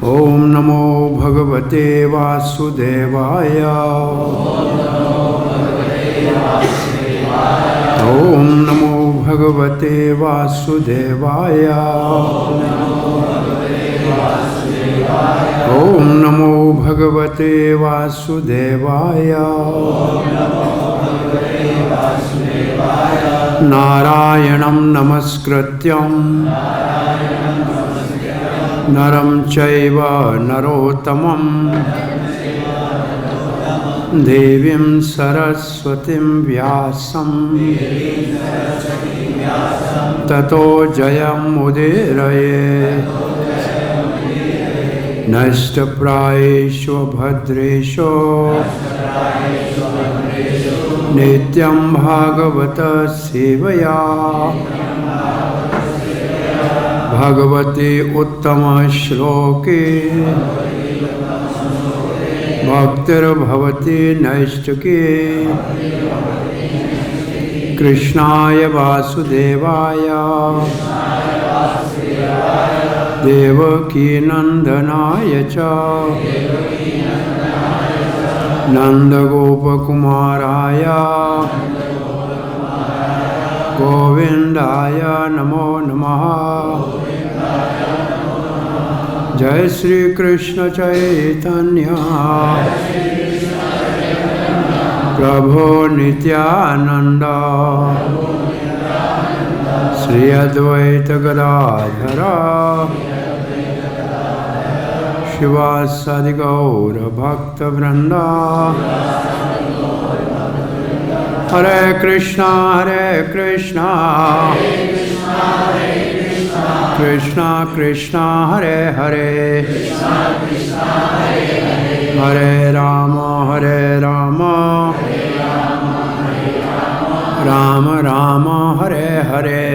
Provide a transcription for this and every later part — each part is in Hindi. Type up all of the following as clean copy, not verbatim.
ओम नमो भगवते वासुदेवाय। ओम नमो भगवते वासुदेवाय। ओम नमो भगवते वासुदेवाय। नारायणं नमस्कृत्यं नरं चैव नरोत्तमं देवीं सरस्वतीं व्यासं ततो जयमुदीरयेत्। नष्टप्रायेषु भद्रेषु नित्यं भागवत सेवया भगवते उत्तम श्लोके भक्तिर्भवति नैष्ठिके। कृष्णाय वासुदेवाय देवकी नंदनाय च नंदगोपकुमाराय गोविंदाय नमो नमः। जय श्री कृष्ण चैतन्य प्रभु नित्यानंद श्री अद्वैत गदाधर शिवासादि गौर भक्तवृंद। हरे कृष्णा कृष्णा कृष्णा हरे हरे हरे राम राम राम हरे हरे।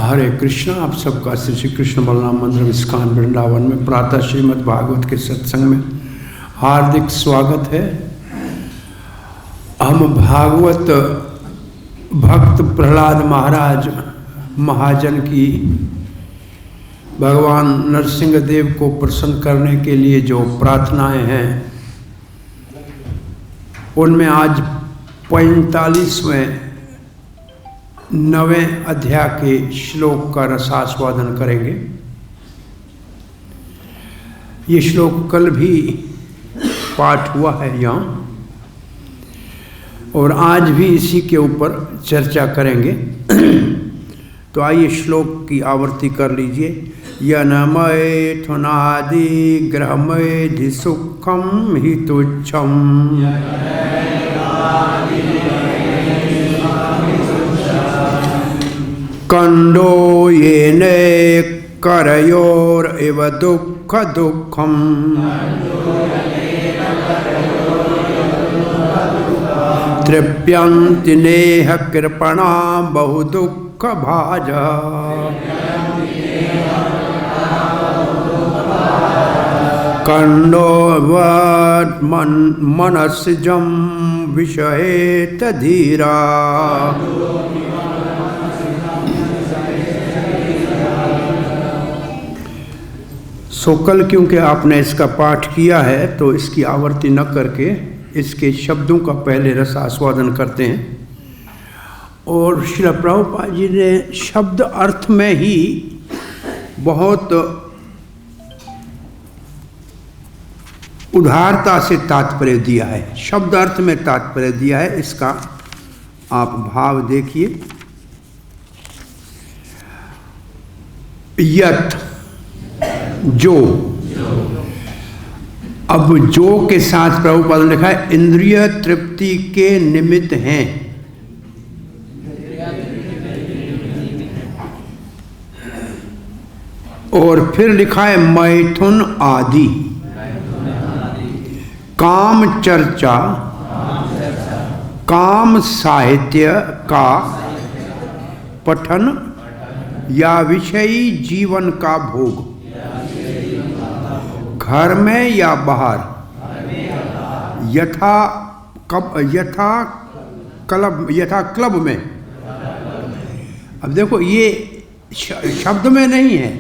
हरे कृष्णा। आप सबका श्री कृष्ण बलराम मंदिर इस्कॉन वृंदावन में प्रातः श्रीमद् भागवत के सत्संग में हार्दिक स्वागत है। हम भागवत भक्त प्रहलाद महाराज महाजन की भगवान नरसिंह देव को प्रसन्न करने के लिए जो प्रार्थनाएं हैं उनमें आज 45वें 9वें अध्याय के श्लोक का रसास्वादन करेंगे। ये श्लोक कल भी पाठ हुआ है यहाँ और आज भी इसी के ऊपर चर्चा करेंगे। तो आइए श्लोक की आवृत्ति कर लीजिए। यनमय थुनादि ग्रहमय सुखम हि तुच्छम कंडो येने करयोर इव दुःख दुःखम तृप्यन्ति नेह कृपणा बहु दुःख भाजा। कंडोवत् मनस्जं विषयेत धीरा सो कल क्योंकि आपने इसका पाठ किया है तो इसकी आवृत्ति न करके इसके शब्दों का पहले रस आस्वादन करते हैं। और श्रील प्रभुपाद जी ने शब्द अर्थ में ही बहुत उदारता से तात्पर्य दिया है। शब्द अर्थ में तात्पर्य दिया है। इसका आप भाव देखिए। यत जो, अब जो के साथ प्रभुपाद ने लिखा है इंद्रिय तृप्ति के निमित्त हैं। और फिर लिखा है मैथुन आदि काम चर्चा काम साहित्य का पठन या विषयी जीवन का भोग घर में या बाहर यथा क्लब में। अब देखो ये शब्द में नहीं है,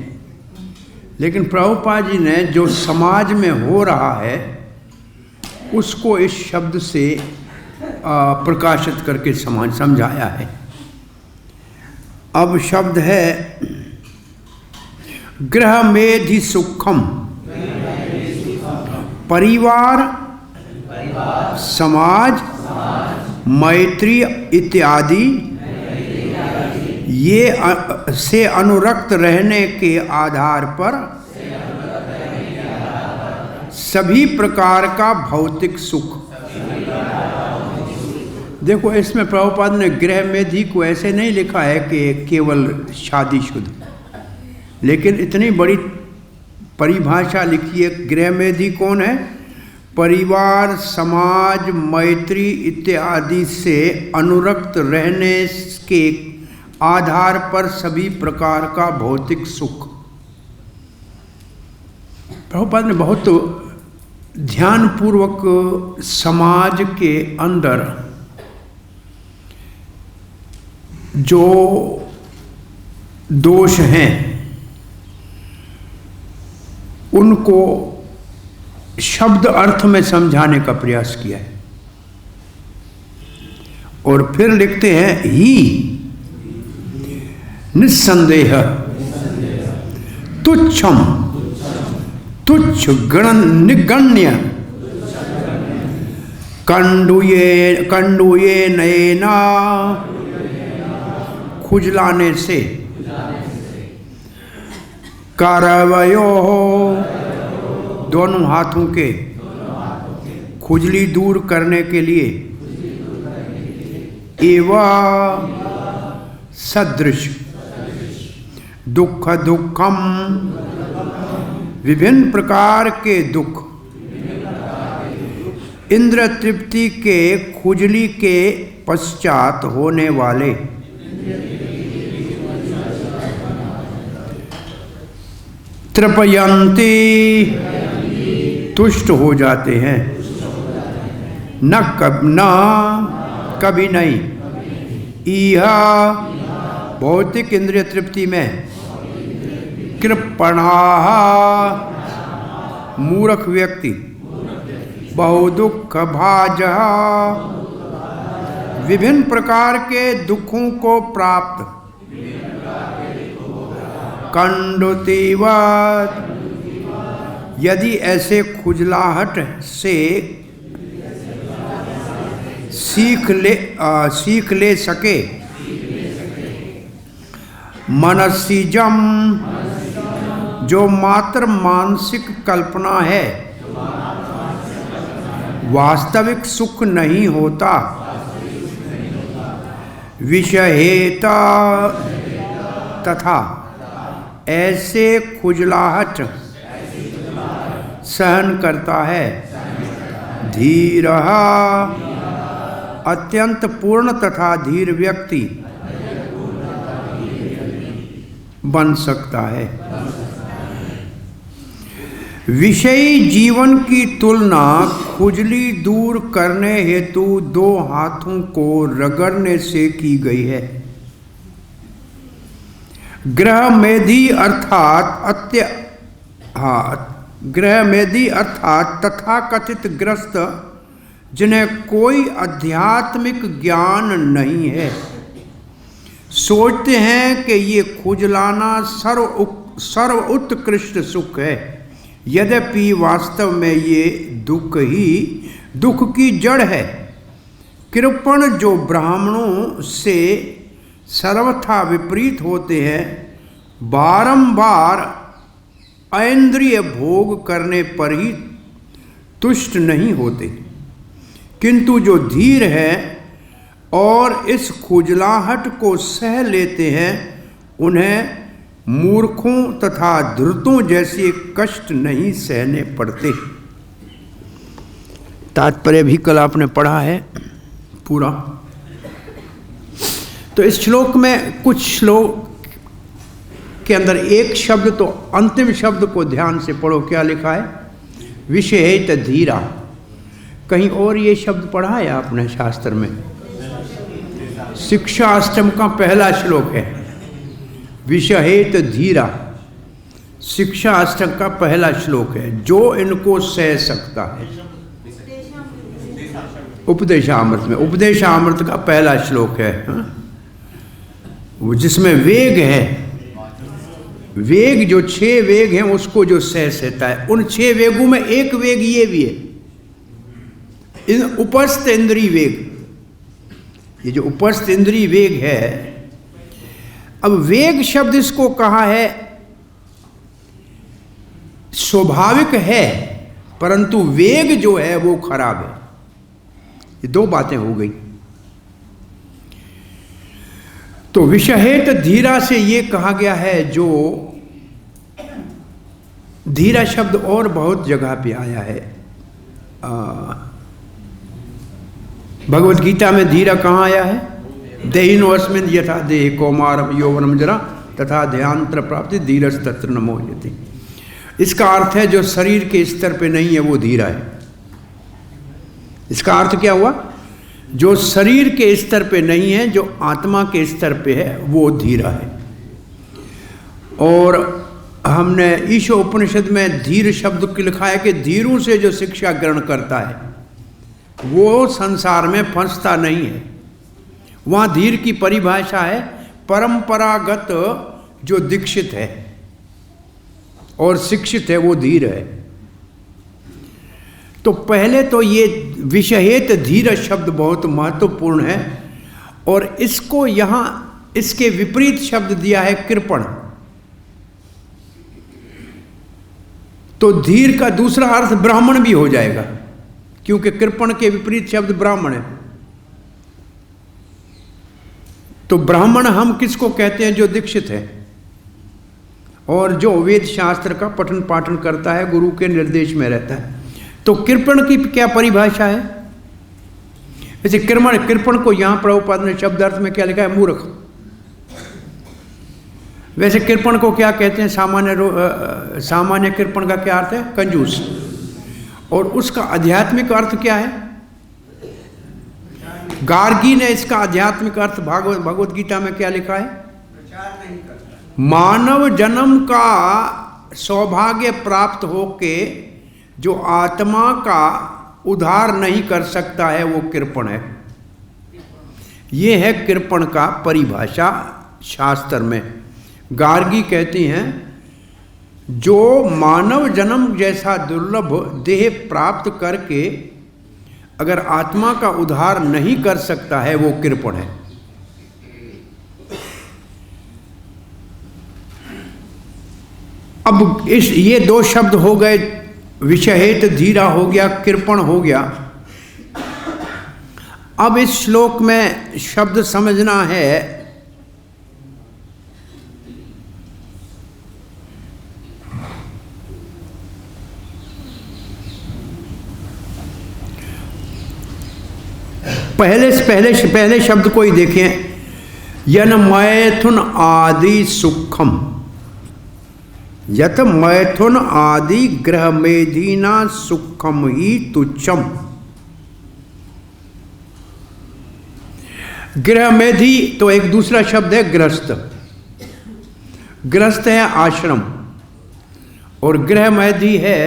लेकिन प्रभुपाद जी ने जो समाज में हो रहा है उसको इस शब्द से प्रकाशित करके समझाया है। अब शब्द है गृह मेधि सुखम, परिवार, समाज, मैत्री इत्यादि ये से अनुरक्त रहने के आधार पर सभी प्रकार का भौतिक सुख। देखो इसमें प्रभुपाद ने गृह मेधि को ऐसे नहीं लिखा है कि केवल शादीशुदा, लेकिन इतनी बड़ी परिभाषा लिखी है। गृह मेधि कौन है? परिवार, समाज, मैत्री इत्यादि से अनुरक्त रहने के आधार पर सभी प्रकार का भौतिक सुख। प्रभुपाद ने बहुत ध्यानपूर्वक समाज के अंदर जो दोष हैं उनको शब्द अर्थ में समझाने का प्रयास किया है। और फिर लिखते हैं ही निस्संदेह तुच्छम, तुच्छ निगण्य कंडुये नयना, खुजलाने से, कारवयो दोनों हाथों के, खुजली दूर करने के लिए, एवं सदृश दुख दुखम, विभिन्न प्रकार के दुख, इंद्र तृप्ति के खुजली के पश्चात होने वाले, तृपयन्ति तुष्ट हो जाते हैं, न कभी नहीं, इहा भौतिक इंद्रिय तृप्ति में, कृपणाः मूर्ख व्यक्ति, बहुदुख भाजः विभिन्न प्रकार के दुखों को प्राप्त, कंडुतिवत् यदि ऐसे खुजलाहट से सीख ले सके, मनसिजम जो मात्र मानसिक कल्पना है, वास्तविक सुख नहीं होता, विषहेता तथा ऐसे खुजलाहट सहन करता है, धीरः अत्यंत पूर्ण तथा धीर व्यक्ति बन सकता है। विषयी जीवन की तुलना खुजली दूर करने हेतु दो हाथों को रगड़ने से की गई है। गृह मेधि अर्थात तथाकथित ग्रस्त जिन्हें कोई आध्यात्मिक ज्ञान नहीं है, सोचते हैं कि ये खुजलाना सर्व उत्कृष्ट सुख है, यद्यपि वास्तव में ये दुख की जड़ है। कृपण जो ब्राह्मणों से सर्वथा विपरीत होते हैं, बारंबार ऐन्द्रिय भोग करने पर ही तुष्ट नहीं होते, किंतु जो धीर है और इस खुजलाहट को सह लेते हैं, उन्हें मूर्खों तथा धूर्तों जैसे कष्ट नहीं सहने पड़ते। तात्पर्य भी कल आपने पढ़ा है पूरा। तो इस श्लोक में कुछ श्लोक के अंदर एक शब्द, तो अंतिम शब्द को ध्यान से पढ़ो, क्या लिखा है? विषहेत धीरा। कहीं और ये शब्द पढ़ा है आपने शास्त्र में? शिक्षा अष्टम का पहला श्लोक है, विषहेत धीरा। शिक्षा अष्टक का पहला श्लोक है, जो इनको सह सकता है। उपदेशामृत में, उपदेशामृत का पहला श्लोक है, वो जिसमें वेग है, वेग जो 6 वेग हैं उसको जो सह सहता है। उन 6 वेगों में एक वेग ये भी है, इन उपस्थ इंद्रिय वेग। ये जो उपस्थ इंद्रिय वेग है, अब वेग शब्द इसको कहा है, स्वाभाविक है, परंतु वेग जो है वो खराब है। ये 2 बातें हो गई। तो विषहेत धीरा से ये कहा गया है, जो धीरा शब्द और बहुत जगह पे आया है। भगवत गीता में धीरा कहाँ आया है? देहिनो अस्मिन् यथा देहि कौमारम यौवनम जरा तथा ध्यानत्र प्राप्ति धीरज तत्र न मोह्यति। इसका अर्थ है जो शरीर के स्तर पे नहीं है वो धीरा है। इसका अर्थ क्या हुआ? जो शरीर के स्तर पे नहीं है, जो आत्मा के स्तर पे है, वो धीरा है। और हमने ईशो उपनिषद में धीर शब्द को लिखा है कि धीरों से जो शिक्षा ग्रहण करता है वो संसार में फंसता नहीं है। वहाँ धीर की परिभाषा है परंपरागत जो दीक्षित है और शिक्षित है वो धीर है। तो पहले तो ये विषहेत धीर शब्द बहुत महत्वपूर्ण है, और इसको यहाँ इसके विपरीत शब्द दिया है कृपण। तो धीर का दूसरा अर्थ ब्राह्मण भी हो जाएगा, क्योंकि कृपण के विपरीत शब्द ब्राह्मण है। तो ब्राह्मण हम किसको कहते हैं? जो दीक्षित है और जो वेद शास्त्र का पठन पाठन करता है, गुरु के निर्देश में रहता है। तो कृपण की क्या परिभाषा है? वैसे कृपण को यहां प्रभुपाद ने शब्द अर्थ में क्या लिखा है? मूर्ख। वैसे कृपण को क्या कहते हैं? सामान्य कृपण का क्या अर्थ है? कंजूस। और उसका आध्यात्मिक अर्थ क्या है? गार्गी ने इसका आध्यात्मिक अर्थ भगवत गीता में क्या लिखा है? मानव जन्म का सौभाग्य प्राप्त होके जो आत्मा का उद्धार नहीं कर सकता है वो कृपण है। ये है कृपण का परिभाषा शास्त्र में। गार्गी कहती हैं जो मानव जन्म जैसा दुर्लभ देह प्राप्त करके अगर आत्मा का उद्धार नहीं कर सकता है वो कृपण है। अब ये 2 शब्द हो गए, विषहेत धीरा हो गया, कृपण हो गया। अब इस श्लोक में शब्द समझना है पहले शब्द को ही देखें, यन मैथुन आदि सुखम, यत मैथुन आदि ग्रह मेधीना सुखम ही तुच्छम। ग्रह मेधी तो एक दूसरा शब्द है गृहस्थ। गृहस्थ है आश्रम, और गृह मेधी है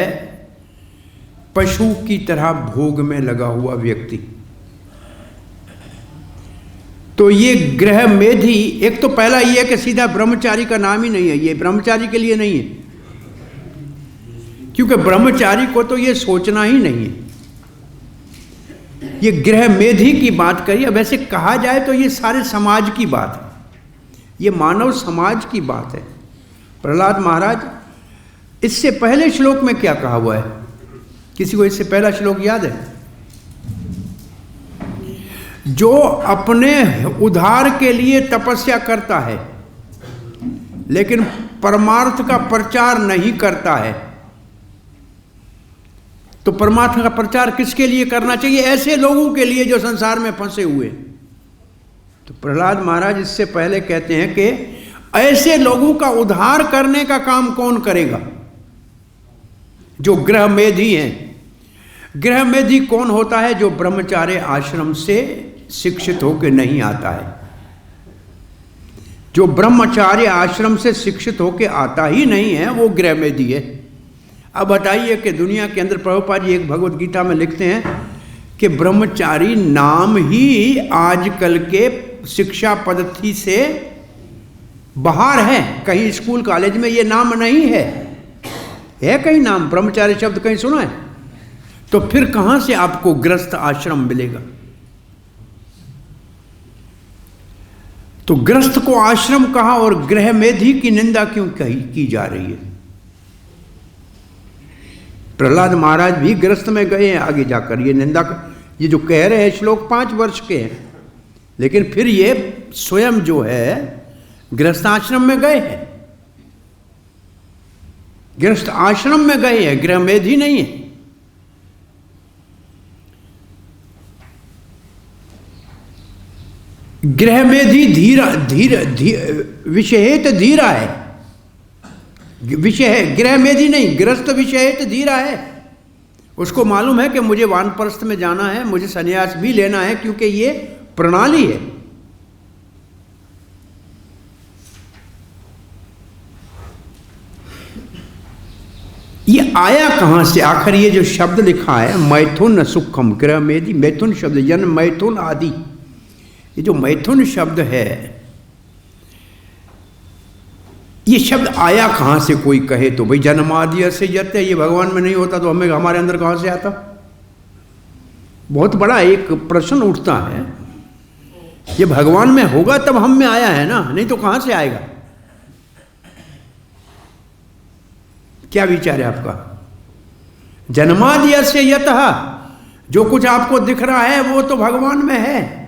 पशु की तरह भोग में लगा हुआ व्यक्ति। तो ये गृह मेधी, एक तो पहला ये है कि सीधा ब्रह्मचारी का नाम ही नहीं है, ये ब्रह्मचारी के लिए नहीं है, क्योंकि ब्रह्मचारी को तो ये सोचना ही नहीं है। ये गृह मेधी की बात करिए। वैसे कहा जाए तो ये सारे समाज की बात है, ये मानव समाज की बात है। प्रहलाद महाराज, इससे पहले श्लोक में क्या कहा हुआ है? किसी को इससे पहला श्लोक याद है? जो अपने उद्धार के लिए तपस्या करता है लेकिन परमार्थ का प्रचार नहीं करता है, तो परमार्थ का प्रचार किसके लिए करना चाहिए? ऐसे लोगों के लिए जो संसार में फंसे हुए। तो प्रहलाद महाराज इससे पहले कहते हैं कि ऐसे लोगों का उद्धार करने का काम कौन करेगा? जो गृह मेधी हैं। गृह मेधी कौन होता है? जो ब्रह्मचार्य आश्रम से शिक्षित होकर नहीं आता है। जो ब्रह्मचार्य आश्रम से शिक्षित होके आता ही नहीं है वो गृहमेधी है। अब बताइए कि दुनिया के अंदर प्रभुपाद जी एक भगवत गीता में लिखते हैं कि ब्रह्मचारी नाम ही आजकल के शिक्षा पद्धति से बाहर है। कहीं स्कूल कॉलेज में ये नाम नहीं है कहीं नाम ब्रह्मचारी शब्द कहीं सुना है? तो फिर कहां से आपको गृहस्थ आश्रम मिलेगा? तो गृहस्थ को आश्रम कहा और गृहमेधी की निंदा क्यों की जा रही है? प्रहलाद महाराज भी गृहस्थ में गए हैं आगे जाकर। ये निंदा ये जो कह रहे हैं श्लोक 5 वर्ष के हैं, लेकिन फिर ये स्वयं जो है गृहस्थ आश्रम में गए हैं, गृहस्थ आश्रम में गए हैं, गृहमेधी नहीं है। गृहमेधी विषहेत धीरा है, विषय है गृहमेधी नहीं, गृहस्थ विषहेत धीरा है। उसको मालूम है कि मुझे वानप्रस्थ में जाना है, मुझे संन्यास भी लेना है, क्योंकि ये प्रणाली है। ये आया कहां से? आखिर ये जो शब्द लिखा है मैथुन सुखम गृहमेधी, मैथुन शब्द जन मैथुन आदि, ये जो मैथुन शब्द है ये शब्द आया कहां से? कोई कहे तो भाई जन्मादि से जत है, ये भगवान में नहीं होता तो हमें हमारे अंदर कहां से आता? बहुत बड़ा एक प्रश्न उठता है। ये भगवान में होगा तब हम में आया है ना, नहीं तो कहां से आएगा? क्या विचार है आपका? जन्मादि से यतः, जो कुछ आपको दिख रहा है वो तो भगवान में है।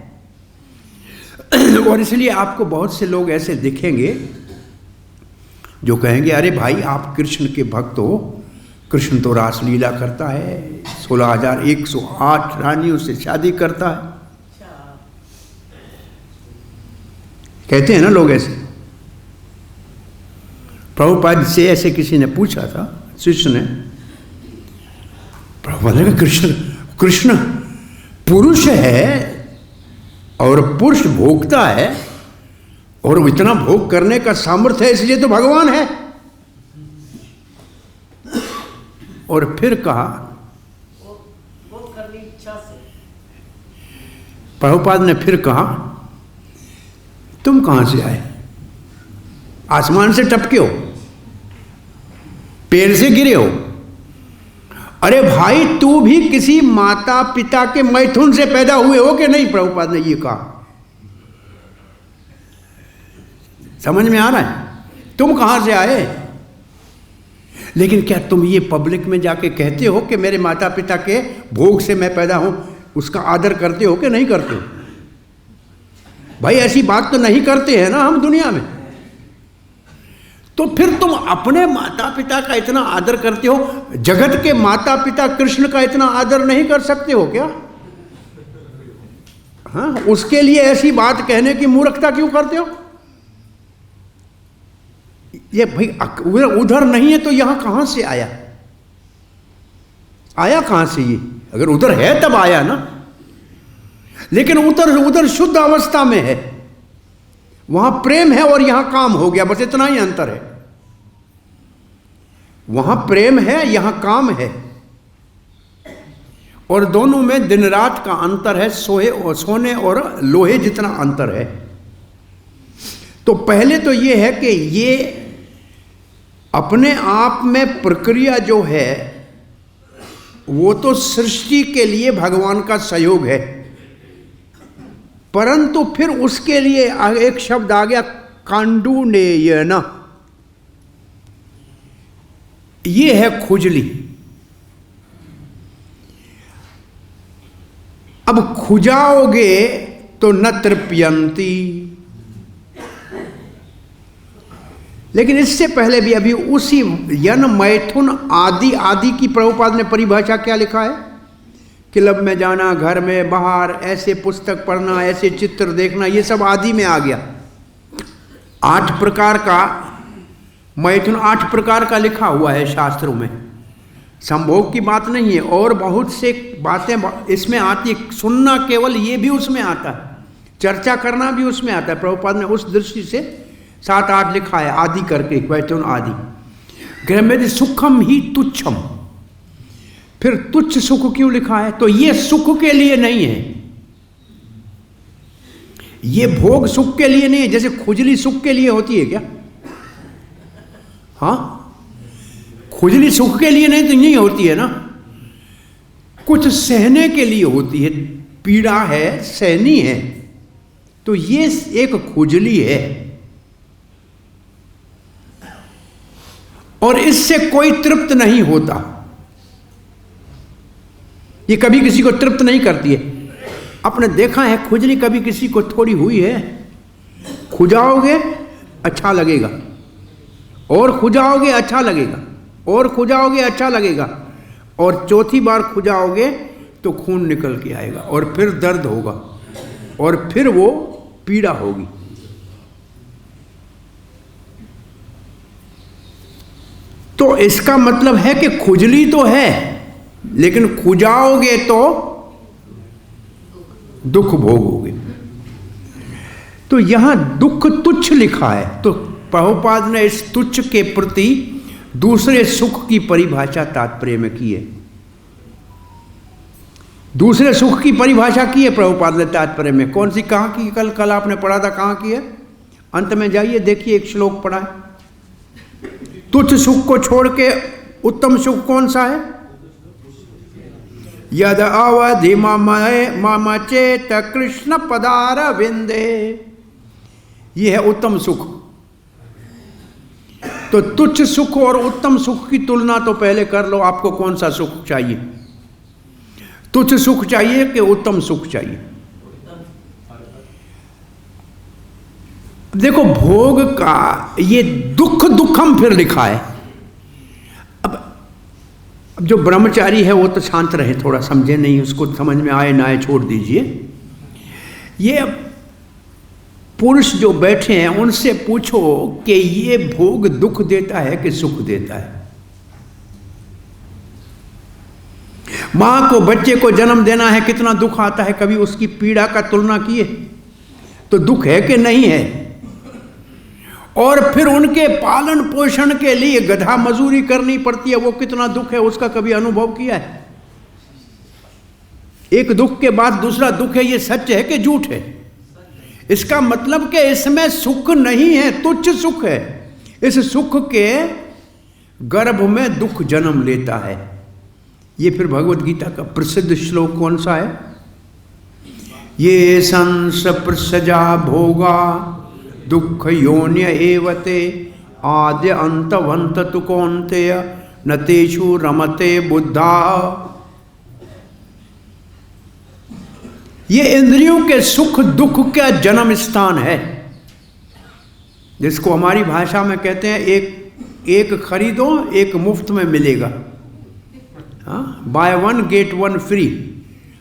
और इसलिए आपको बहुत से लोग ऐसे दिखेंगे जो कहेंगे अरे भाई आप कृष्ण के भक्त हो, कृष्ण तो रासलीला करता है, 16,108 रानियों से शादी करता है, कहते हैं ना लोग ऐसे। प्रभुपाद से ऐसे किसी ने पूछा था, शिष्य ने, प्रभुपाद ने कहा कृष्ण पुरुष है और पुरुष भोगता है और इतना भोग करने का सामर्थ्य है, इसलिए तो भगवान है। और फिर कहा भोग करने की इच्छा से, प्रभुपाद ने फिर कहा तुम कहां से आए? आसमान से टपके हो, पेड़ से गिरे हो? अरे भाई तू भी किसी माता पिता के मैथुन से पैदा हुए हो कि नहीं? प्रभुपाद ने ये कहा। समझ में आ रहा है? तुम कहां से आए? लेकिन क्या तुम ये पब्लिक में जाके कहते हो कि मेरे माता पिता के भोग से मैं पैदा हूं, उसका आदर करते हो कि नहीं करते हो? भाई ऐसी बात तो नहीं करते हैं ना हम दुनिया में। तो फिर तुम अपने माता पिता का इतना आदर करते हो, जगत के माता पिता कृष्ण का इतना आदर नहीं कर सकते हो क्या? हाँ, उसके लिए ऐसी बात कहने की मूर्खता क्यों करते हो? ये भाई उधर नहीं है तो यहां कहां से आया? आया कहां से ये? अगर उधर है तब आया ना, लेकिन उधर शुद्ध अवस्था में है, वहां प्रेम है और यहां काम हो गया, बस इतना ही अंतर है। वहां प्रेम है, यहां काम है, और दोनों में दिन रात का अंतर है, सोने और लोहे जितना अंतर है। तो पहले तो ये है कि ये अपने आप में प्रक्रिया जो है वो तो सृष्टि के लिए भगवान का सहयोग है, परंतु फिर उसके लिए एक शब्द आ गया कांडुनेयन, ये है खुजली। अब खुजाओगे तो न तृप्यंती। लेकिन इससे पहले भी अभी उसी यन मैथुन आदि आदि की प्रभुपाद ने परिभाषा क्या लिखा है? क्लब में जाना, घर में बाहर, ऐसे पुस्तक पढ़ना, ऐसे चित्र देखना, ये सब आदि में आ गया। 8 प्रकार का मैथुन 8 प्रकार का लिखा हुआ है शास्त्रों में। संभोग की बात नहीं है, और बहुत से बातें इसमें आती है। सुनना केवल ये भी उसमें आता है, चर्चा करना भी उसमें आता है। प्रभुपाद ने उस दृष्टि से 7 8 लिखा है आदि करके, क्वेश्चन आदि। ग्रहमेदि सुखम ही तुच्छम, फिर तुच्छ सुख क्यों लिखा है? तो ये सुख के लिए नहीं है, ये भोग सुख के लिए नहीं है। जैसे खुजली सुख के लिए होती है क्या? हाँ, खुजली सुख के लिए नहीं तो नहीं होती है ना, कुछ सहने के लिए होती है। पीड़ा है, सहनी है, तो ये एक खुजली है और इससे कोई तृप्त नहीं होता। ये कभी किसी को तृप्त नहीं करती है। आपने देखा है खुजली कभी किसी को थोड़ी हुई है? खुजाओगे अच्छा लगेगा, और खुजाओगे अच्छा लगेगा, और खुजाओगे अच्छा लगेगा, और चौथी बार खुजाओगे तो खून निकल के आएगा, और फिर दर्द होगा, और फिर वो पीड़ा होगी। तो इसका मतलब है कि खुजली तो है, लेकिन खुजाओगे तो दुख भोगोगे। तो यहां दुख तुच्छ लिखा है, तो प्रभुपाद ने इस तुच्छ के प्रति दूसरे सुख की परिभाषा तात्पर्य में की है। दूसरे सुख की परिभाषा की है प्रभुपाद ने तात्पर्य में। कौन सी, कहाँ की? कल आपने पढ़ा था, कहाँ की है? अंत में जाइए, देखिए एक श्लोक पढ़ा है। तुच्छ सुख को छोड़ के उत्तम सुख कौन सा है? यद अवधि मम चेत कृष्ण पदार विंदे, ये है उत्तम सुख। तो तुच्छ सुख और उत्तम सुख की तुलना तो पहले कर लो, आपको कौन सा सुख चाहिए? तुच्छ सुख चाहिए कि उत्तम सुख चाहिए? देखो भोग का ये दुख दुखम फिर लिखा है। अब जो ब्रह्मचारी है वो तो शांत रहे, थोड़ा समझे नहीं, उसको समझ में आए ना आए छोड़ दीजिए। ये पुरुष जो बैठे हैं उनसे पूछो कि ये भोग दुख देता है कि सुख देता है? मां को बच्चे को जन्म देना है, कितना दुख आता है, कभी उसकी पीड़ा का तुलना किए? तो दुख है कि नहीं है? और फिर उनके पालन पोषण के लिए गधा मजूरी करनी पड़ती है, वो कितना दुख है, उसका कभी अनुभव किया है? एक दुख के बाद दूसरा दुख है, ये सच है कि झूठ है? इसका मतलब कि इसमें सुख नहीं है, तुच्छ सुख है। इस सुख के गर्भ में दुख जन्म लेता है। ये फिर भगवत गीता का प्रसिद्ध श्लोक कौन सा है? ये संस प्रसजा भोगा दुख योन्य एवते आद्य अंतवंत तु कौन्तेय न तेषु रमते बुद्धा। ये इंद्रियों के सुख दुख का जन्म स्थान है, जिसको हमारी भाषा में कहते हैं एक खरीदो एक मुफ्त में मिलेगा। By one get one free.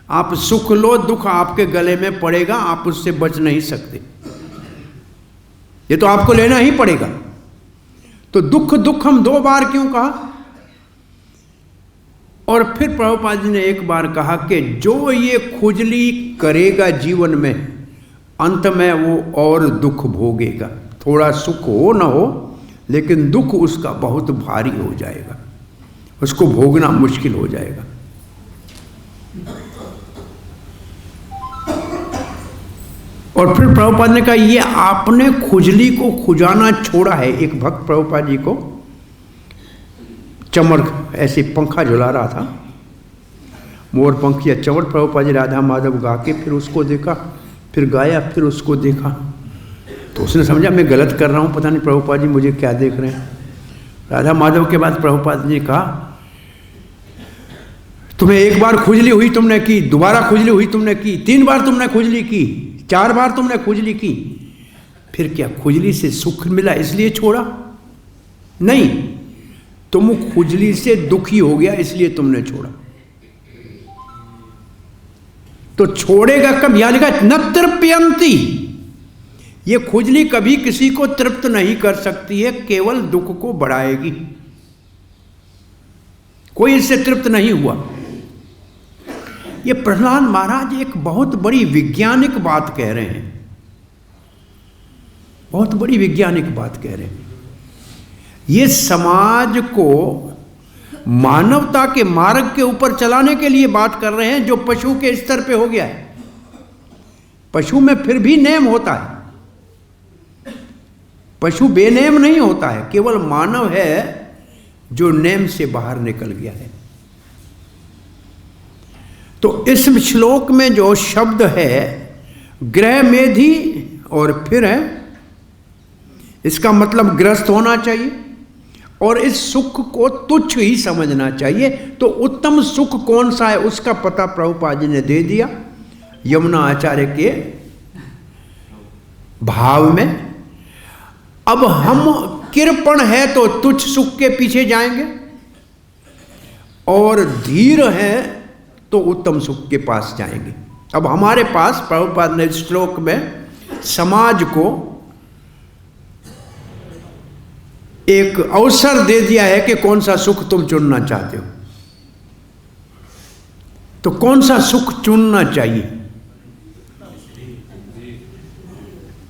आप सुख लो, दुख आपके गले में पड़ेगा, आप उससे बच नहीं सकते, ये तो आपको लेना ही पड़ेगा। तो दुख दुख हम 2 बार क्यों कहा? और फिर प्रभुपाद जी ने एक बार कहा कि जो ये खुजली करेगा जीवन में, अंत में वो और दुख भोगेगा। थोड़ा सुख हो न हो, लेकिन दुख उसका बहुत भारी हो जाएगा, उसको भोगना मुश्किल हो जाएगा। और फिर प्रभुपाद ने कहा ये आपने खुजली को खुजाना छोड़ा है। एक भक्त प्रभुपाद जी को चमर ऐसे पंखा झुला रहा था, मोर पंख या चमर। प्रभुपाद जी राधा माधव गा के फिर उसको देखा, फिर गाया, फिर उसको देखा, तो उसने समझा मैं गलत कर रहा हूँ, पता नहीं प्रभुपाद जी मुझे क्या देख रहे हैं। राधा माधव के बाद प्रभुपाद जी ने कहा तुम्हें एक बार खुजली हुई तुमने की, दोबारा खुजली हुई तुमने की, 3 बार तुमने खुजली की, 4 बार तुमने खुजली की, फिर क्या खुजली से सुख मिला इसलिए छोड़ा? नहीं, तुम खुजली से दुखी हो गया इसलिए तुमने छोड़ा। तो छोड़ेगा कब? यहां लिखा न तृप्यंती। ये खुजली कभी किसी को तृप्त नहीं कर सकती है, केवल दुख को बढ़ाएगी। कोई इससे तृप्त नहीं हुआ। ये प्रहलाद महाराज एक बहुत बड़ी वैज्ञानिक बात कह रहे हैं। बहुत बड़ी वैज्ञानिक बात कह रहे हैं। ये समाज को मानवता के मार्ग के ऊपर चलाने के लिए बात कर रहे हैं, जो पशु के स्तर पे हो गया है। पशु में फिर भी नेम होता है, पशु बेनेम नहीं होता है, केवल मानव है जो नेम से बाहर निकल गया है। तो इस श्लोक में जो शब्द है ग्रह मेधि और फिर है, इसका मतलब ग्रस्त होना चाहिए और इस सुख को तुच्छ ही समझना चाहिए। तो उत्तम सुख कौन सा है उसका पता प्रभुपाद जी ने दे दिया यमुना आचार्य के भाव में। अब हम कृपण है तो तुच्छ सुख के पीछे जाएंगे और धीर है तो उत्तम सुख के पास जाएंगे। अब हमारे पास प्रभुपाद ने श्लोक में समाज को एक अवसर दे दिया है कि कौन सा सुख तुम चुनना चाहते हो। तो कौन सा सुख चुनना चाहिए?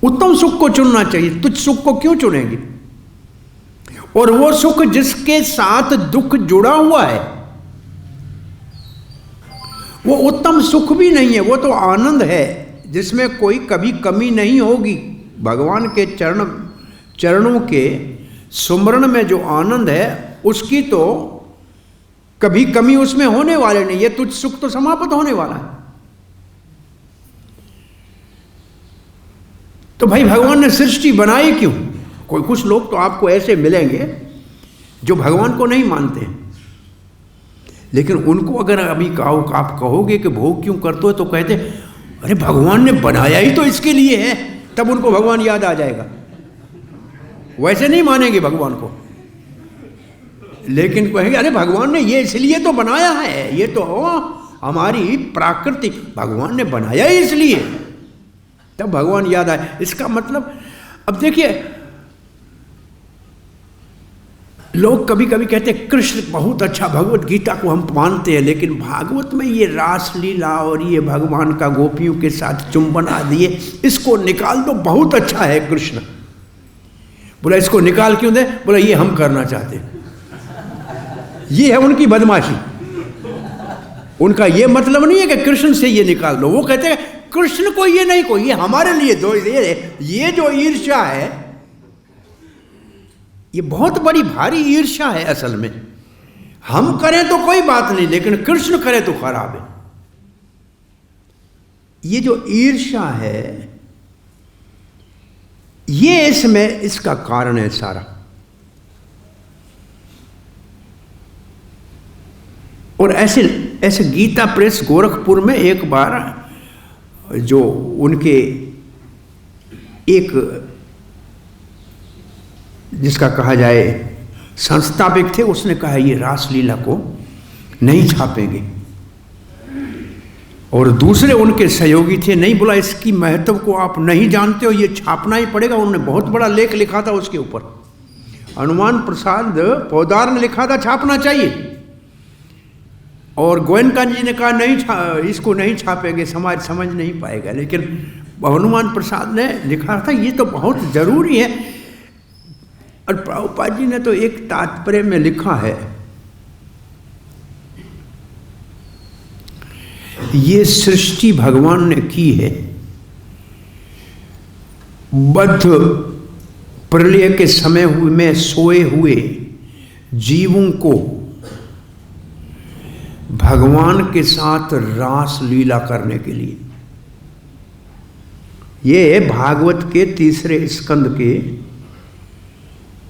उत्तम सुख को चुनना चाहिए। तुच्छ सुख को क्यों चुनेंगे? और वो सुख जिसके साथ दुख जुड़ा हुआ है वो उत्तम सुख भी नहीं है, वो तो आनंद है जिसमें कोई कभी कमी नहीं होगी। भगवान के चरणों के सुमरण में जो आनंद है उसकी तो कभी कमी उसमें होने वाले नहीं। ये तुच्छ सुख तो समाप्त होने वाला है। तो भाई भगवान ने सृष्टि बनाई क्यों? कोई कुछ लोग तो आपको ऐसे मिलेंगे जो भगवान को नहीं मानते, लेकिन उनको अगर अभी आप कहोगे कि भोग क्यों करते हो तो कहते अरे भगवान ने बनाया ही तो इसके लिए है, तब उनको भगवान याद आ जाएगा। वैसे नहीं मानेंगे भगवान को, लेकिन कहेंगे अरे भगवान ने ये इसलिए तो बनाया है, ये तो हमारी प्रकृति भगवान ने बनाया ही इसलिए, तब भगवान याद आए। इसका मतलब अब देखिए, लोग कभी कभी कहते हैं कृष्ण बहुत अच्छा, भगवत गीता को हम मानते हैं, लेकिन भागवत में ये रास लीला और ये भगवान का गोपियों के साथ चुंबन आदि है, इसको निकाल दो, बहुत अच्छा है कृष्ण। बोला इसको निकाल क्यों दे? बोला ये हम करना चाहते हैं। ये है उनकी बदमाशी। उनका ये मतलब नहीं है कि कृष्ण से ये निकाल दो, वो कहते हैं कृष्ण को ये नहीं, को ये हमारे लिए दो। ये जो ईर्ष्या है ये बहुत बड़ी भारी ईर्ष्या है असल में। हम करें तो कोई बात नहीं, लेकिन कृष्ण करे तो खराब है। ये जो ईर्ष्या है ये इसमें इसका कारण है सारा। और ऐसे गीता प्रेस गोरखपुर में एक बार जो उनके एक जिसका कहा जाए संस्थापक थे, उसने कहा ये रासलीला को नहीं छापेंगे, और दूसरे उनके सहयोगी थे, नहीं बोला इसकी महत्व को आप नहीं जानते हो, ये छापना ही पड़ेगा। उन्होंने बहुत बड़ा लेख लिखा था उसके ऊपर, हनुमान प्रसाद पोदार ने लिखा था छापना चाहिए, और गोयनका जी ने कहा नहीं इसको नहीं छापेंगे, समाज समझ नहीं पाएगा। लेकिन हनुमान प्रसाद ने लिखा था ये तो बहुत जरूरी है। और प्रभुपाद जी ने तो एक तात्पर्य में लिखा है, ये सृष्टि भगवान ने की है बद्ध प्रलय के समय में सोए हुए जीवों को भगवान के साथ रास लीला करने के लिए। ये भागवत के 3 स्कंद के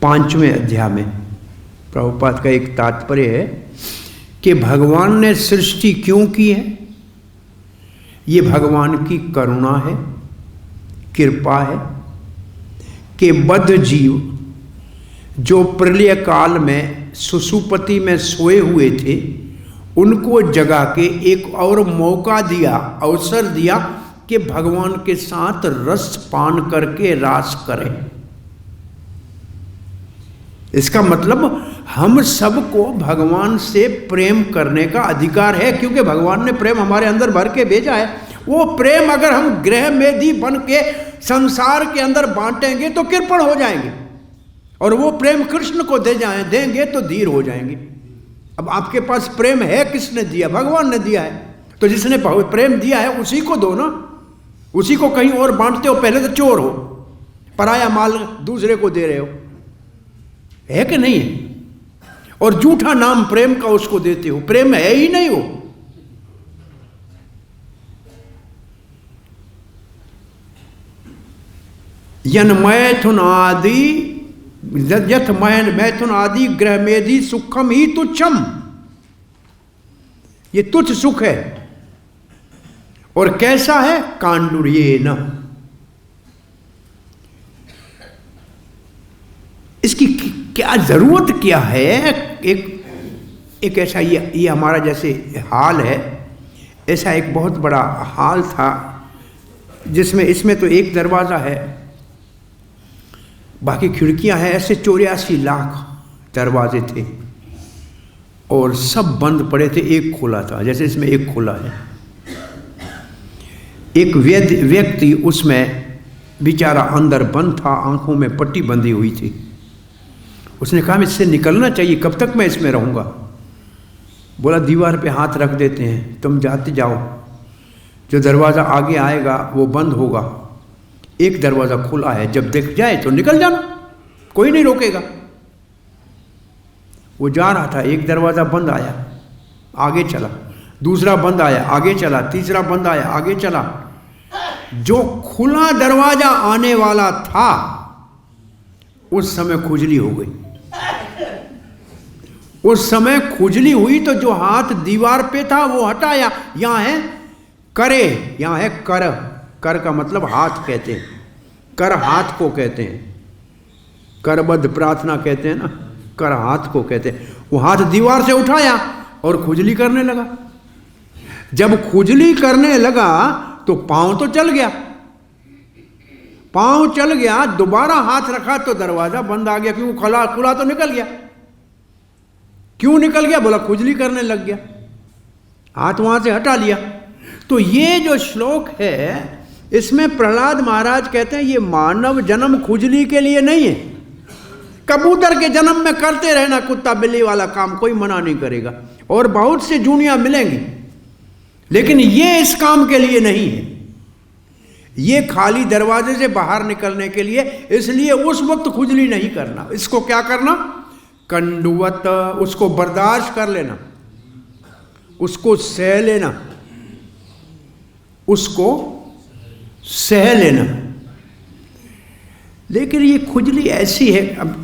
5वें अध्याय में प्रभुपाद का एक तात्पर्य है कि भगवान ने सृष्टि क्यों की है। ये भगवान की करुणा है, कृपा है कि बद्ध जीव जो प्रलय काल में सुषुप्ति में सोए हुए थे उनको जगा के एक और मौका दिया, अवसर दिया कि भगवान के साथ रस पान करके रास करें। इसका मतलब हम सबको भगवान से प्रेम करने का अधिकार है, क्योंकि भगवान ने प्रेम हमारे अंदर भर के भेजा है। वो प्रेम अगर हम गृह मेधी बन के संसार के अंदर बांटेंगे तो कृपण हो जाएंगे, और वो प्रेम कृष्ण को देंगे तो धीर हो जाएंगे। अब आपके पास प्रेम है, किसने दिया? भगवान ने दिया है। तो जिसने प्रेम दिया है उसी को दो ना, उसी को कहीं और बांटते हो, पहले तो चोर हो, पराया माल दूसरे को दे रहे हो, है कि नहीं है? और झूठा नाम प्रेम का उसको देते हो, प्रेम है ही नहीं वो। यन मैथुन आदि यथ मैथुन आदि ग्रह मेधि सुखम ही तुच्छम, ये तुच्छ सुख है। और कैसा है? कांडुर्येन, इसकी क्या जरूरत क्या है? एक ऐसा ये हमारा जैसे हाल है, ऐसा एक बहुत बड़ा हाल था जिसमें इसमें तो एक दरवाज़ा है, बाकी खिड़कियां हैं, ऐसे 84 लाख दरवाजे थे और सब बंद पड़े थे, एक खुला था, जैसे इसमें एक खुला है। एक व्यक्ति उसमें बेचारा अंदर बंद था, आंखों में पट्टी बंधी हुई थी। उसने कहा इससे निकलना चाहिए, कब तक मैं इसमें रहूँगा? बोला दीवार पे हाथ रख देते हैं, तुम जाते जाओ, जो दरवाज़ा आगे आएगा वो बंद होगा, एक दरवाज़ा खुला है, जब दिख जाए तो निकल जाना, कोई नहीं रोकेगा। वो जा रहा था, एक दरवाज़ा बंद आया, आगे चला, दूसरा बंद आया, आगे चला, तीसरा बंद आया, आगे चला। जो खुला दरवाज़ा आने वाला था उस समय खुजली हो गई। उस समय खुजली हुई तो जो हाथ दीवार पे था वो हटाया। यहाँ है करे, यहाँ है कर, कर का मतलब हाथ कहते हैं, कर हाथ को कहते हैं, करबद्ध प्रार्थना कहते हैं ना, कर हाथ को कहते हैं। वो हाथ दीवार से उठाया और खुजली करने लगा। जब खुजली करने लगा तो पांव तो चल गया, पांव चल गया, दोबारा हाथ रखा तो दरवाजा बंद आ गया, क्योंकि खुला तो निकल गया। क्यों निकल गया? बोला खुजली करने लग गया, हाथ वहां से हटा लिया। तो ये जो श्लोक है इसमें प्रहलाद महाराज कहते हैं ये मानव जन्म खुजली के लिए नहीं है। कबूतर के जन्म में करते रहना कुत्ता बिल्ली वाला काम, कोई मना नहीं करेगा, और बहुत से जूनियां मिलेंगी, लेकिन ये इस काम के लिए नहीं है। ये खाली दरवाजे से बाहर निकलने के लिए, इसलिए उस वक्त खुजली नहीं करना। इसको क्या करना? कंडुवत, उसको बर्दाश्त कर लेना, उसको सह लेना, उसको सह लेना। लेकिन ये खुजली ऐसी है, अब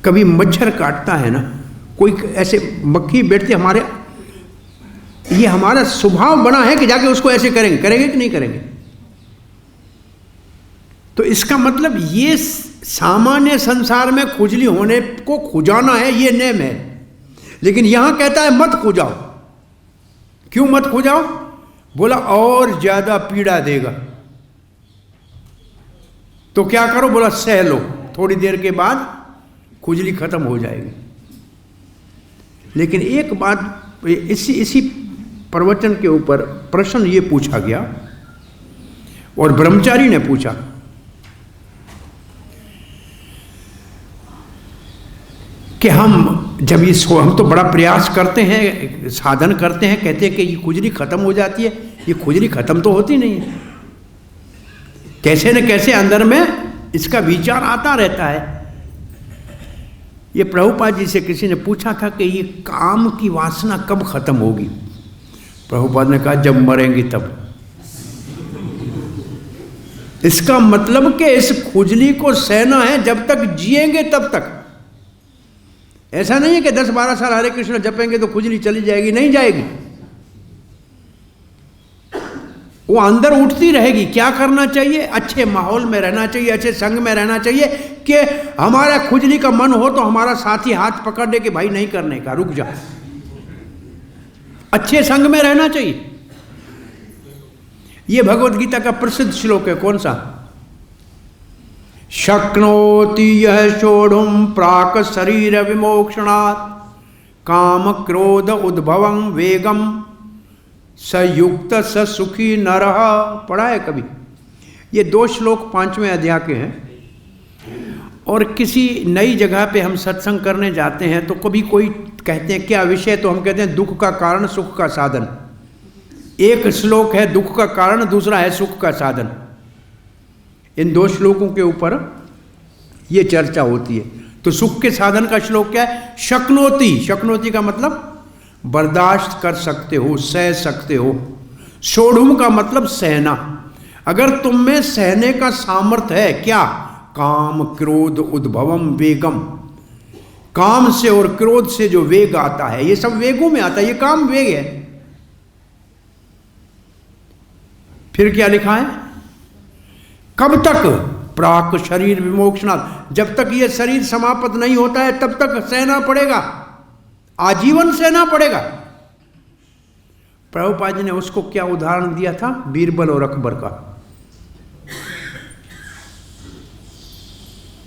कभी मच्छर काटता है ना, कोई ऐसे मक्खी बैठती हमारे, ये हमारा स्वभाव बना है कि जाके उसको ऐसे करेंगे कि नहीं करेंगे। तो इसका मतलब ये सामान्य संसार में खुजली होने को खुजाना है, ये नेम है। लेकिन यहां कहता है मत खुजाओ। क्यों मत खुजाओ? बोला और ज्यादा पीड़ा देगा। तो क्या करो? बोला सह लो, थोड़ी देर के बाद खुजली खत्म हो जाएगी। लेकिन एक बात, इसी प्रवचन के ऊपर प्रश्न ये पूछा गया, और ब्रह्मचारी ने पूछा कि हम जब हम तो बड़ा प्रयास करते हैं, साधन करते हैं, कहते हैं कि ये खुजली खत्म हो जाती है, ये खुजली खत्म तो होती नहीं है। कैसे न कैसे अंदर में इसका विचार आता रहता है। ये प्रभुपाद जी से किसी ने पूछा था कि ये काम की वासना कब खत्म होगी? प्रभुपाद ने कहा जब मरेंगे तब। इसका मतलब कि इस खुजली को सहना है जब तक जिएंगे तब तक। ऐसा नहीं है कि 10-12 साल हरे कृष्ण जपेंगे तो खुजली चली जाएगी, नहीं जाएगी, वो अंदर उठती रहेगी। क्या करना चाहिए? अच्छे माहौल में रहना चाहिए, अच्छे संग में रहना चाहिए, कि हमारा खुजली का मन हो तो हमारा साथी हाथ पकड़ दे कि भाई नहीं करने का, रुक जा। अच्छे संग में रहना चाहिए। ये भगवत गीता का प्रसिद्ध श्लोक है, कौन सा? शक्नोति यह सोढ़ुम प्राक शरीर विमोक्षणात् काम क्रोध उद्भवं वेगम सयुक्त स सुखी नरः, पढ़ा है कभी? ये 2 श्लोक 5वें अध्याय के हैं। और किसी नई जगह पे हम सत्संग करने जाते हैं तो कभी कोई कहते हैं क्या विषय, तो हम कहते हैं दुख का कारण सुख का साधन। एक श्लोक है दुख का कारण, दूसरा है सुख का साधन। इन 2 श्लोकों के ऊपर ये चर्चा होती है। तो सुख के साधन का श्लोक क्या है? शक्नोति। शक्नोति का मतलब बर्दाश्त कर सकते हो, सह सकते हो। सोढ़ुम का मतलब सहना। अगर तुम में सहने का सामर्थ्य है, क्या? काम क्रोध उद्भवम वेगम, काम से और क्रोध से जो वेग आता है, ये सब वेगों में आता है, ये काम वेग है। फिर क्या लिखा है? कब तक? प्राक शरीर विमोक्षणात्, जब तक ये शरीर समाप्त नहीं होता है तब तक सहना पड़ेगा, आजीवन सहना पड़ेगा। प्रभुपाद जी ने उसको क्या उदाहरण दिया था? बीरबल और अकबर का।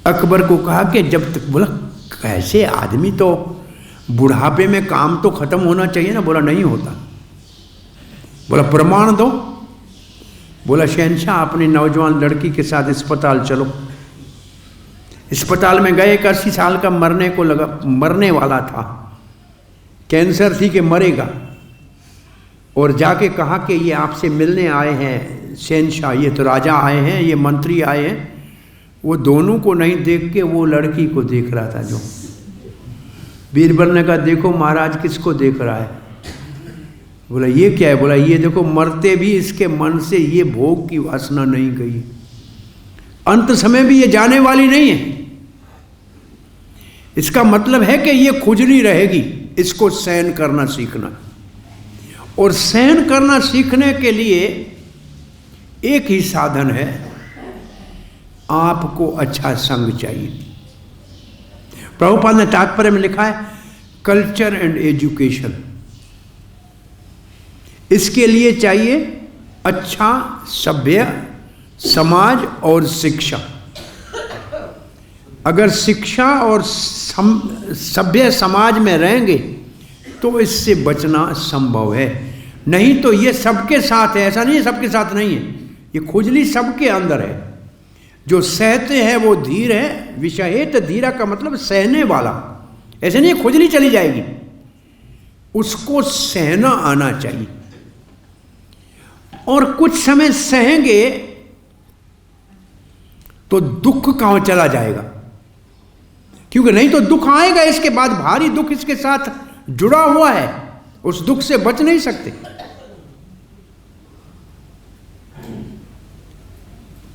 अकबर को कहा कि जब तक, बोला कैसे आदमी, तो बुढ़ापे में काम तो खत्म होना चाहिए ना। बोला नहीं होता। बोला प्रमाण दो। बोला शहंशाह अपनी नौजवान लड़की के साथ अस्पताल चलो। अस्पताल में गए, 80 साल का मरने वाला था, कैंसर थी कि मरेगा। और जाके कहा कि ये आपसे मिलने आए हैं शहंशाह, ये तो राजा आए हैं, ये मंत्री आए हैं। वो दोनों को नहीं देख के वो लड़की को देख रहा था। जो बीरबल ने कहा देखो महाराज किसको देख रहा है? बोला ये क्या है? बोला ये देखो, मरते भी इसके मन से ये भोग की वासना नहीं गई, अंत समय भी ये जाने वाली नहीं है। इसका मतलब है कि ये खुजली रहेगी, इसको सहन करना सीखना। और सहन करना सीखने के लिए एक ही साधन है, आपको अच्छा संग चाहिए। प्रभुपाद ने तात्पर्य में लिखा है कल्चर एंड एजुकेशन। इसके लिए चाहिए अच्छा सभ्य समाज और शिक्षा। अगर शिक्षा और सभ्य समाज में रहेंगे तो इससे बचना संभव है। नहीं तो ये सबके साथ है, ऐसा नहीं है सबके साथ नहीं है, ये खुजली सबके अंदर है। जो सहते हैं वो धीर है। विषहेत धीरा का मतलब सहने वाला। ऐसे नहीं खुजली चली जाएगी, उसको सहना आना चाहिए। और कुछ समय सहेंगे तो दुख कहां चला जाएगा, क्योंकि नहीं तो दुख आएगा, इसके बाद भारी दुख इसके साथ जुड़ा हुआ है, उस दुख से बच नहीं सकते।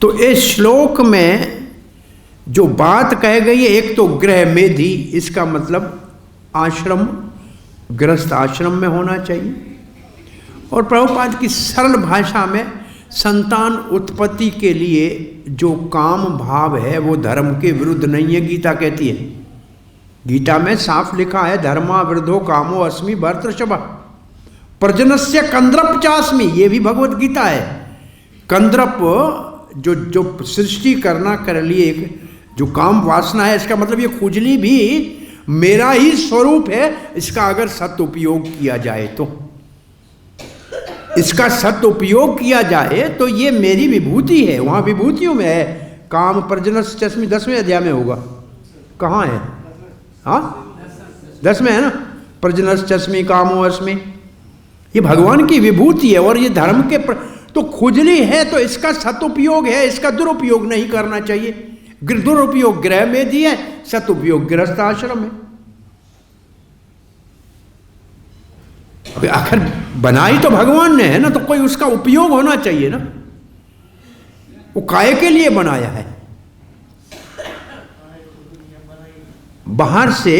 तो इस श्लोक में जो बात कह गई है, एक तो गृह मेधि, इसका मतलब आश्रम, गृहस्थ आश्रम में होना चाहिए। और प्रभुपाद की सरल भाषा में संतान उत्पत्ति के लिए जो काम भाव है वो धर्म के विरुद्ध नहीं है, गीता कहती है। गीता में साफ लिखा है धर्मा वृद्धो कामो अस्मि भर्तृषभ प्रजनस्य कंद्रप चास्मि, ये भी भगवत गीता है। कंद्रप जो सृष्टि करना कर लिए जो काम वासना है, इसका मतलब ये खुजली भी मेरा ही स्वरूप है। इसका अगर सदुपयोग किया जाए तो, इसका सदुपयोग किया जाए तो ये मेरी विभूति है। वहां विभूतियों में है काम प्रजनस चश्मी 10वें अध्याय में होगा। कहाँ है? हाँ 10 में है ना, प्रजनस चश्मी कामो अस्मि, ये भगवान की विभूति है। और ये धर्म के तो खुजली है तो इसका सदुपयोग है, इसका दुरुपयोग नहीं करना चाहिए। दुरुपयोग गृह में दी है, सदुपयोग गृहस्थ आश्रम में। आखिर बनाई तो भगवान ने है ना, तो कोई उसका उपयोग होना चाहिए ना। वो काय के लिए बनाया है? बाहर से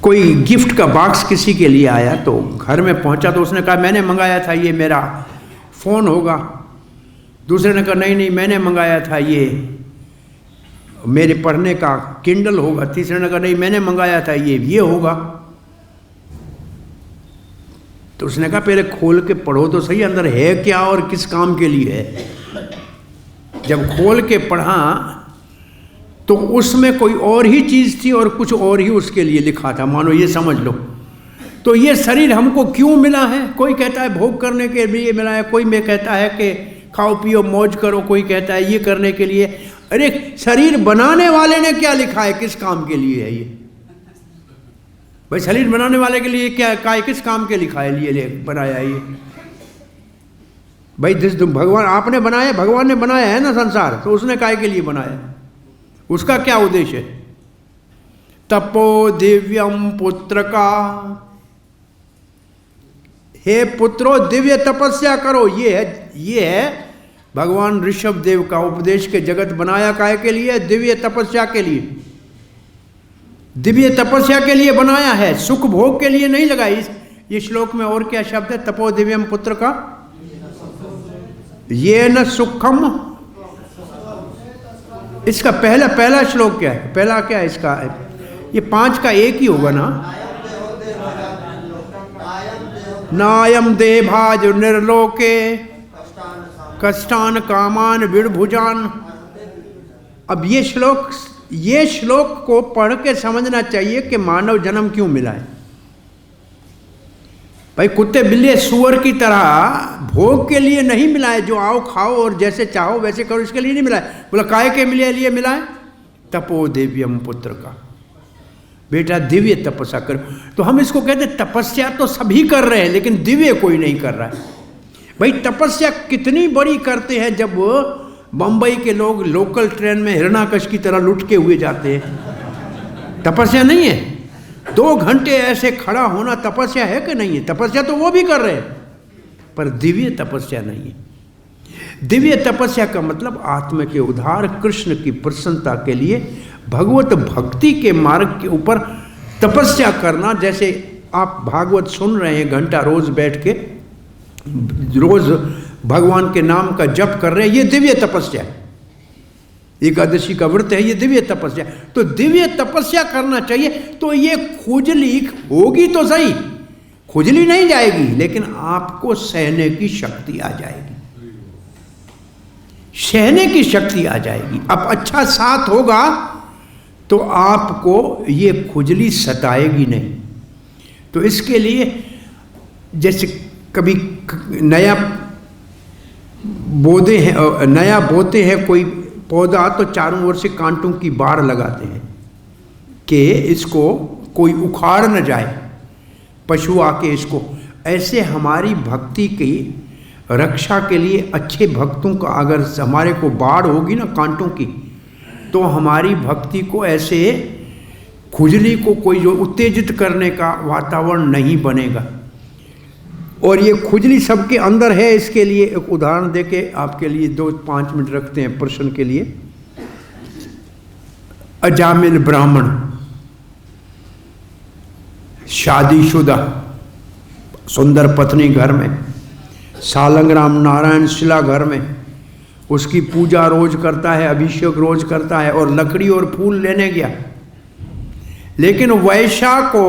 कोई गिफ्ट का बॉक्स किसी के लिए आया, तो घर में पहुंचा तो उसने कहा मैंने मंगाया था, ये मेरा फोन होगा। दूसरे ने कहा नहीं नहीं मैंने मंगाया था, ये मेरे पढ़ने का किंडल होगा। तीसरे ने कहा नहीं मैंने मंगाया था, ये होगा। तो उसने कहा पहले खोल के पढ़ो तो सही अंदर है क्या और किस काम के लिए है। जब खोल के पढ़ा तो उसमें कोई और ही चीज़ थी और कुछ और ही उसके लिए लिखा था, मानो ये समझ लो। तो ये शरीर हमको क्यों मिला है? कोई कहता है भोग करने के लिए मिला है, कोई में कहता है कि खाओ पियो मौज करो, कोई कहता है ये करने के लिए। अरे शरीर बनाने वाले ने क्या लिखा है, किस काम के लिए है ये? भाई शरीर बनाने वाले के लिए क्या है, किस काम के लिखा है, लिए बनाया है ये? भाई जिस भगवान आपने बनाया, भगवान ने बनाया है ना संसार, तो उसने काय के लिए बनाया, उसका क्या उद्देश्य है? तपो दिव्यम पुत्र का, हे पुत्रो दिव्य तपस्या करो। ये है भगवान ऋषभ देव का उपदेश के जगत बनाया काय के लिए? दिव्य तपस्या के लिए। दिव्य तपस्या के लिए बनाया है, सुख भोग के लिए नहीं लगाई। ये श्लोक में और क्या शब्द है? तपो दिव्यम पुत्र का, ये न सुखम। इसका पहला श्लोक क्या है? पहला क्या है इसका? ये 5 का एक ही होगा ना। नायम देभाज निर्लोके कष्टान कामान विड़भुजान। अब ये श्लोक को पढ़ के समझना चाहिए कि मानव जन्म क्यों मिला है। भाई कुत्ते बिल्ली सुअर की तरह भोग के लिए नहीं मिला है, जो आओ खाओ और जैसे चाहो वैसे करो, इसके लिए नहीं मिला है। बोला काय के लिए मिला है? तपो दिव्यम पुत्र का, बेटा दिव्य तपस्या करो। तो हम इसको कहते हैं तपस्या तो सभी कर रहे हैं, लेकिन दिव्य कोई नहीं कर रहा है। भाई तपस्या कितनी बड़ी करते हैं जब बंबई के लोग लोकल ट्रेन में हिरणाकश की तरह लुटके हुए जाते हैं। तपस्या नहीं है? 2 घंटे ऐसे खड़ा होना तपस्या है कि नहीं है? तपस्या तो वो भी कर रहे हैं, पर दिव्य तपस्या नहीं है। दिव्य तपस्या का मतलब आत्मा के उद्धार, कृष्ण की प्रसन्नता के लिए भगवत भक्ति के मार्ग के ऊपर तपस्या करना। जैसे आप भागवत सुन रहे हैं घंटा रोज बैठ के, रोज भगवान के नाम का जप कर रहे हैं, ये दिव्य तपस्या है। एकादशी का व्रत है, ये दिव्य तपस्या। तो दिव्य तपस्या करना चाहिए। तो ये खुजली होगी तो सही, खुजली नहीं जाएगी, लेकिन आपको सहने की शक्ति आ जाएगी, सहने की शक्ति आ जाएगी। अब अच्छा साथ होगा तो आपको ये खुजली सताएगी नहीं। तो इसके लिए जैसे कभी नया बोते हैं कोई पौधा, तो चारों ओर से कांटों की बाड़ लगाते हैं कि इसको कोई उखाड़ न जाए, पशु आके इसको। ऐसे हमारी भक्ति की रक्षा के लिए अच्छे भक्तों का अगर हमारे को बाढ़ होगी ना कांटों की, तो हमारी भक्ति को ऐसे खुजली को कोई जो उत्तेजित करने का वातावरण नहीं बनेगा। और ये खुजली सबके अंदर है। इसके लिए एक उदाहरण देके आपके लिए 2-5 मिनट रखते हैं प्रश्न के लिए। अजामिल ब्राह्मण, शादीशुदा, सुंदर पत्नी घर में, सालंगराम नारायण शिला घर में, उसकी पूजा रोज करता है, अभिषेक रोज करता है, और लकड़ी और फूल लेने गया। लेकिन वैश्या को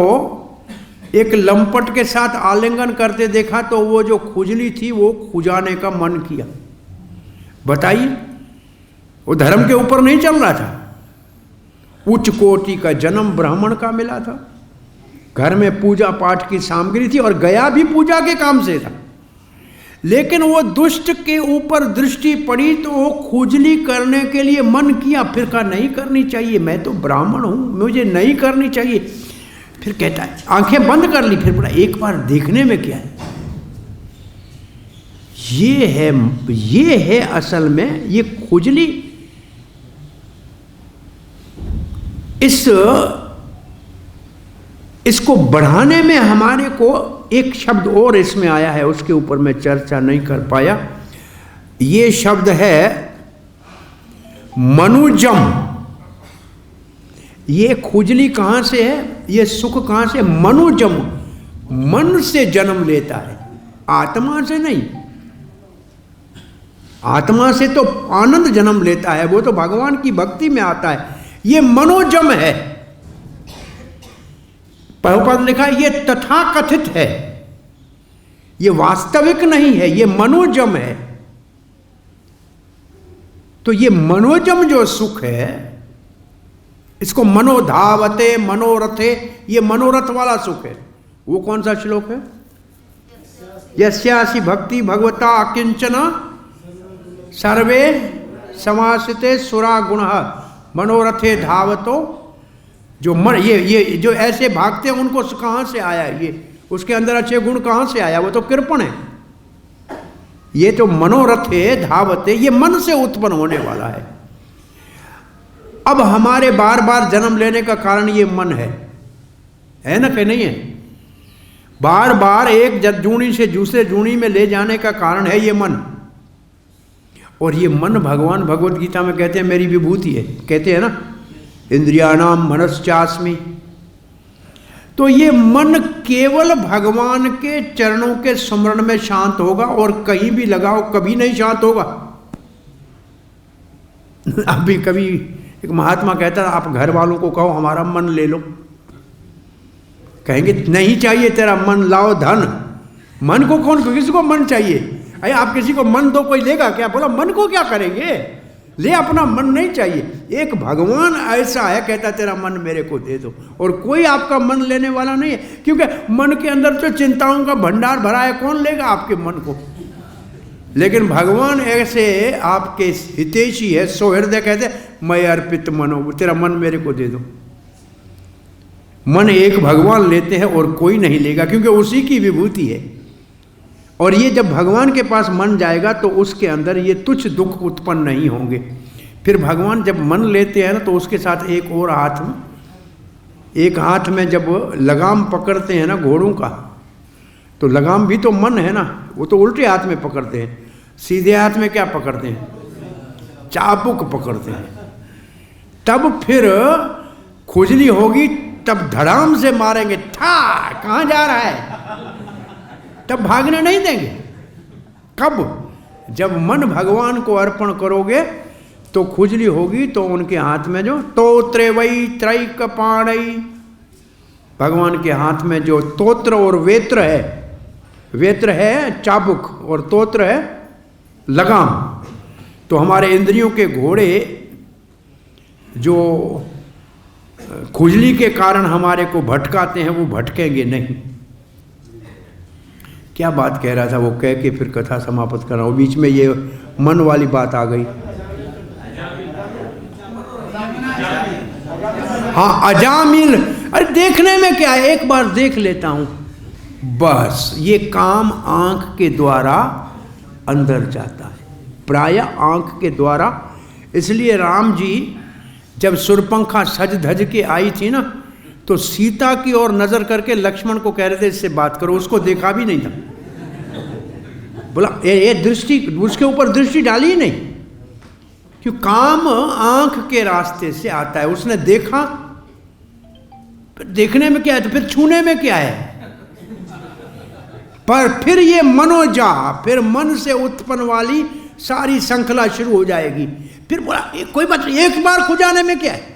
एक लंपट के साथ आलिंगन करते देखा, तो वो जो खुजली थी वो खुजाने का मन किया। बताइए, वो धर्म के ऊपर नहीं चल रहा था। उच्च कोटि का जन्म ब्राह्मण का मिला था, घर में पूजा पाठ की सामग्री थी, और गया भी पूजा के काम से था। लेकिन वो दुष्ट के ऊपर दृष्टि पड़ी तो वो खुजली करने के लिए मन किया। फिर कहा नहीं करनी चाहिए, मैं तो ब्राह्मण हूं, मुझे नहीं करनी चाहिए। फिर कहता है, आंखें बंद कर ली, फिर बोला एक बार देखने में क्या है। ये है असल में ये खुजली। इसको बढ़ाने में हमारे को एक शब्द और इसमें आया है, उसके ऊपर मैं चर्चा नहीं कर पाया। ये शब्द है मनुजम। ये खुजली कहाँ से है, ये सुख कहाँ से? मनुजम, मन से जन्म लेता है, आत्मा से नहीं। आत्मा से तो आनंद जन्म लेता है, वो तो भगवान की भक्ति में आता है। ये मनोजम है। प्रभुपाद ने लिखा ये तथाकथित है, ये वास्तविक नहीं है, ये मनोजम है। तो ये मनोजम जो सुख है इसको मनोधावते मनोरथे, ये मनोरथ वाला सुख है। वो कौन सा श्लोक है? यस्यासि भक्ति भगवता अकिंचन सर्वे समासिते सुरा गुणः मनोरथे धावतो। जो मन ये जो ऐसे भागते हैं उनको कहाँ से आया? ये उसके अंदर अच्छे गुण कहाँ से आया? वो तो कृपण है। ये तो मनोरथे धावते, ये मन से उत्पन्न होने वाला है। अब हमारे बार बार जन्म लेने का कारण ये मन है ना कि नहीं है? बार बार एक जूनी से दूसरे जूनी में ले जाने का कारण है ये मन। और ये मन भगवान भगवत गीता में कहते हैं मेरी विभूति है, कहते हैं ना, इंद्रियाणाम मनश्चास्मि। तो ये मन केवल भगवान के चरणों के स्मरण में शांत होगा, और कहीं भी लगाओ कभी नहीं शांत होगा। अभी कभी एक महात्मा कहता है आप घर वालों को कहो हमारा मन ले लो, कहेंगे नहीं चाहिए तेरा मन, लाओ धन। मन को कौन, किसी को मन चाहिए? अरे आप किसी को मन दो, कोई लेगा क्या? बोला मन को क्या करेंगे, ले, अपना मन नहीं चाहिए। एक भगवान ऐसा है कहता तेरा मन मेरे को दे दो, और कोई आपका मन लेने वाला नहीं है, क्योंकि मन के अंदर तो चिंताओं का भंडार भरा है, कौन लेगा आपके मन को? लेकिन भगवान ऐसे आपके हितैषी है, सौहृदय, कहते मैं अर्पित मनो, तेरा मन मेरे को दे दो। मन एक भगवान लेते हैं और कोई नहीं लेगा, क्योंकि उसी की विभूति है। और ये जब भगवान के पास मन जाएगा तो उसके अंदर ये तुच्छ दुख उत्पन्न नहीं होंगे। फिर भगवान जब मन लेते हैं ना तो उसके साथ एक और हाथ में, एक हाथ में जब लगाम पकड़ते हैं ना घोड़ों का, तो लगाम भी तो मन है ना, वो तो उल्टे हाथ में पकड़ते हैं। सीधे हाथ में क्या पकड़ते हैं? चाबुक पकड़ते हैं। तब फिर खुजली होगी, तब धड़ाम से मारेंगे, ठा, कहाँ जा रहा है? तब भागने नहीं देंगे। कब? जब मन भगवान को अर्पण करोगे तो खुजली होगी, तो उनके हाथ में जो तोत्रे वही त्रैक पाणई, भगवान के हाथ में जो तोत्र और वेत्र है, वेत्र है चाबुक और तोत्र है लगाम। तो हमारे इंद्रियों के घोड़े जो खुजली के कारण हमारे को भटकाते हैं वो भटकेंगे नहीं। क्या बात कह रहा था वो, कह के फिर कथा समाप्त कर रहा हूँ, बीच में ये मन वाली बात आ गई। हाँ, अजामिल, अरे देखने में क्या है, एक बार देख लेता हूँ बस। ये काम आंख के द्वारा अंदर जाता है, प्राय आंख के द्वारा। इसलिए राम जी जब सुरपंखा सज धज के आई थी ना, तो सीता की ओर नजर करके लक्ष्मण को कह रहे थे इससे बात करो, उसको देखा भी नहीं था। बोला ये दृष्टि, उसके ऊपर दृष्टि डाली ही नहीं, क्यों? काम आंख के रास्ते से आता है। उसने देखा, देखने में क्या है, तो फिर छूने में क्या है? पर फिर ये मनोजा, फिर मन से उत्पन्न वाली सारी श्रृंखला शुरू हो जाएगी। फिर बोला कोई बात नहीं, एक बार खुजाने में क्या है?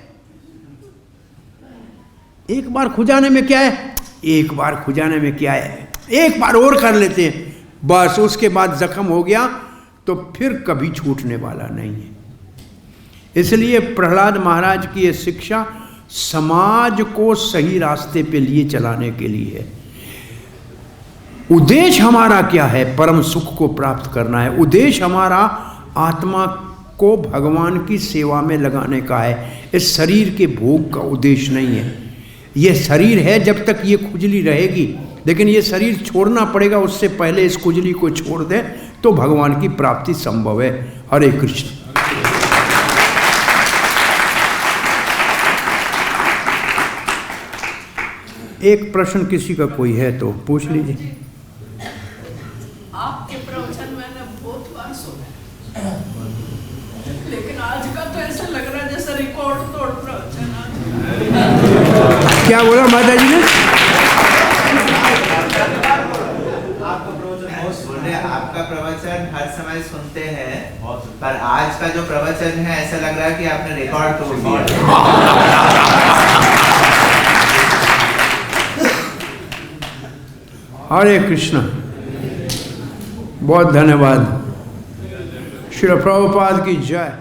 एक बार खुजाने में क्या है? एक बार खुजाने में क्या है? एक बार और कर लेते हैं, बस। उसके बाद जख्म हो गया तो फिर कभी छूटने वाला नहीं है। इसलिए प्रहलाद महाराज की ये शिक्षा समाज को सही रास्ते पे लिए चलाने के लिए है। उद्देश्य हमारा क्या है? परम सुख को प्राप्त करना है। उद्देश्य हमारा आत्मा को भगवान की सेवा में लगाने का है। इस शरीर के भोग का उद्देश्य नहीं है। ये शरीर है जब तक ये खुजली रहेगी, लेकिन ये शरीर छोड़ना पड़ेगा। उससे पहले इस खुजली को छोड़ दें तो भगवान की प्राप्ति संभव है। हरे कृष्ण। एक प्रश्न किसी का कोई है तो पूछ लीजिए। आपके प्रवचन मैंने बहुत बार सुना, लेकिन आज का तो ऐसा लग रहा है जैसे रिकॉर्ड तोड़ प्रवचन। क्या बोला माता जी ने? आपका प्रवचन हर समय सुनते हैं, पर आज का जो प्रवचन है ऐसा लग रहा है कि आपने रिकॉर्ड तोड़ दिया। हरे कृष्ण, बहुत धन्यवाद। श्री प्रभुपाद की जय।